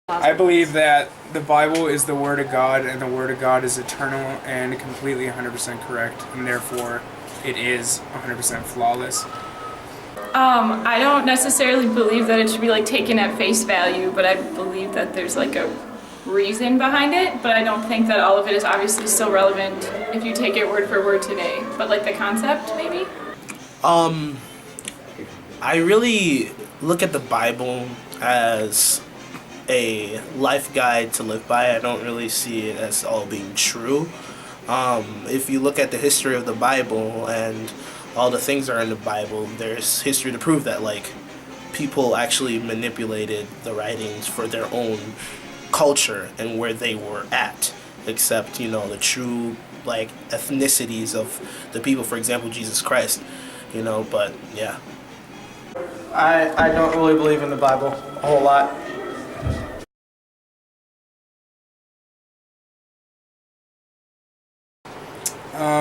I believe that the Bible is the Word of God, and the Word of God is eternal and completely 100% correct, and therefore it is 100% flawless. I don't necessarily believe that it should be like taken at face value, but I believe that there's like a reason behind it, but I don't think that all of it is obviously still relevant if you take it word for word today. But like the concept, maybe? I really look at the Bible as a life guide to live by. I don't really see it as all being true. If you look at the history of the Bible and all the things that are in the Bible, there's history to prove that, like, people actually manipulated the writings for their own culture and where they were at, except, you know, the true, like, ethnicities of the people, for example, Jesus Christ, you know, but, yeah. I don't really believe in the Bible a whole lot.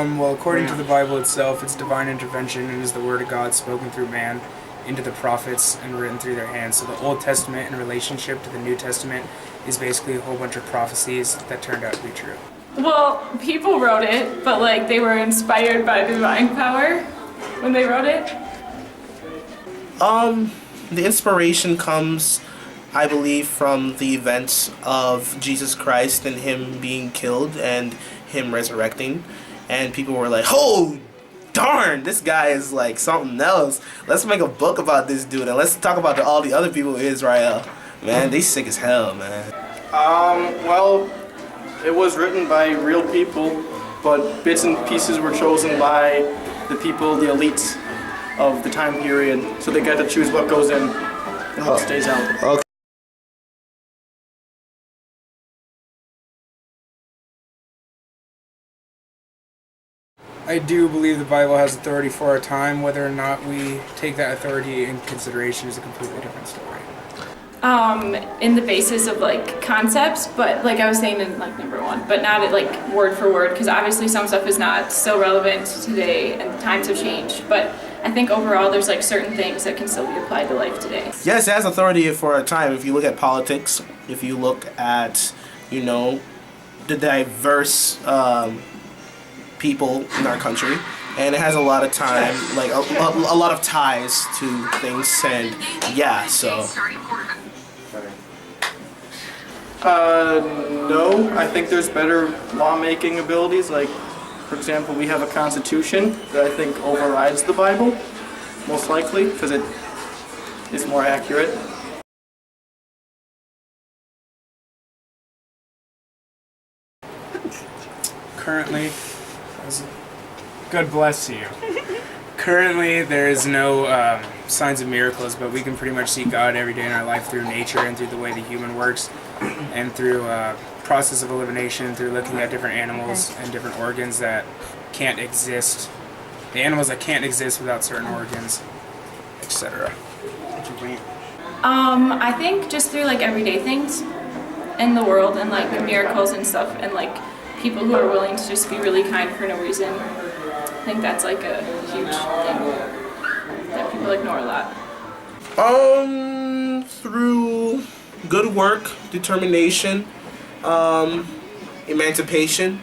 Well, according to the Bible itself, it's divine intervention and is the Word of God spoken through man into the prophets and written through their hands. So the Old Testament in relationship to the New Testament is basically a whole bunch of prophecies that turned out to be true. Well, people wrote it, but like they were inspired by divine power when they wrote it. The inspiration comes, I believe, from the events of Jesus Christ and him being killed and him resurrecting. And people were like, oh, darn, this guy is like something else. Let's make a book about this dude and let's talk about all the other people in Israel. Man, they sick as hell, man. Well, it was written by real people, but bits and pieces were chosen by the people, the elites of the time period, so they get to choose what goes in and what stays out. Okay. I do believe the Bible has authority for our time. Whether or not we take that authority in consideration is a completely different story. In the basis of like concepts, but like I was saying in like number one, but not like word for word, because obviously some stuff is not so relevant today and times have changed. But I think overall there's like certain things that can still be applied to life today. Yes, it has authority for our time. If you look at politics, if you look at, you know, the diverse people in our country, and it has a lot of time, like a lot of ties to things, and yeah, so. No, I think there's better lawmaking abilities. Like, for example, we have a constitution that I think overrides the Bible, most likely, because it is more accurate. Currently, God bless you. Currently, there is no signs of miracles, but we can pretty much see God every day in our life through nature and through the way the human works, and through process of elimination, through looking at different animals and different organs that can't exist, the animals that can't exist without certain organs, etc. I think just through like everyday things in the world and like miracles and stuff and like people who are willing to just be really kind for no reason. I think that's like a huge thing that people ignore a lot. Through good work, determination, emancipation,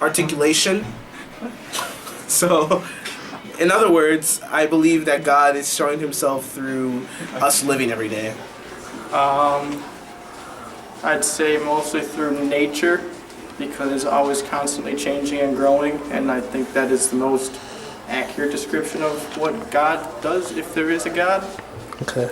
articulation. So, in other words, I believe that God is showing himself through us living every day. I'd say mostly through nature, because it's always constantly changing and growing, and I think that is the most accurate description of what God does, if there is a God. Okay.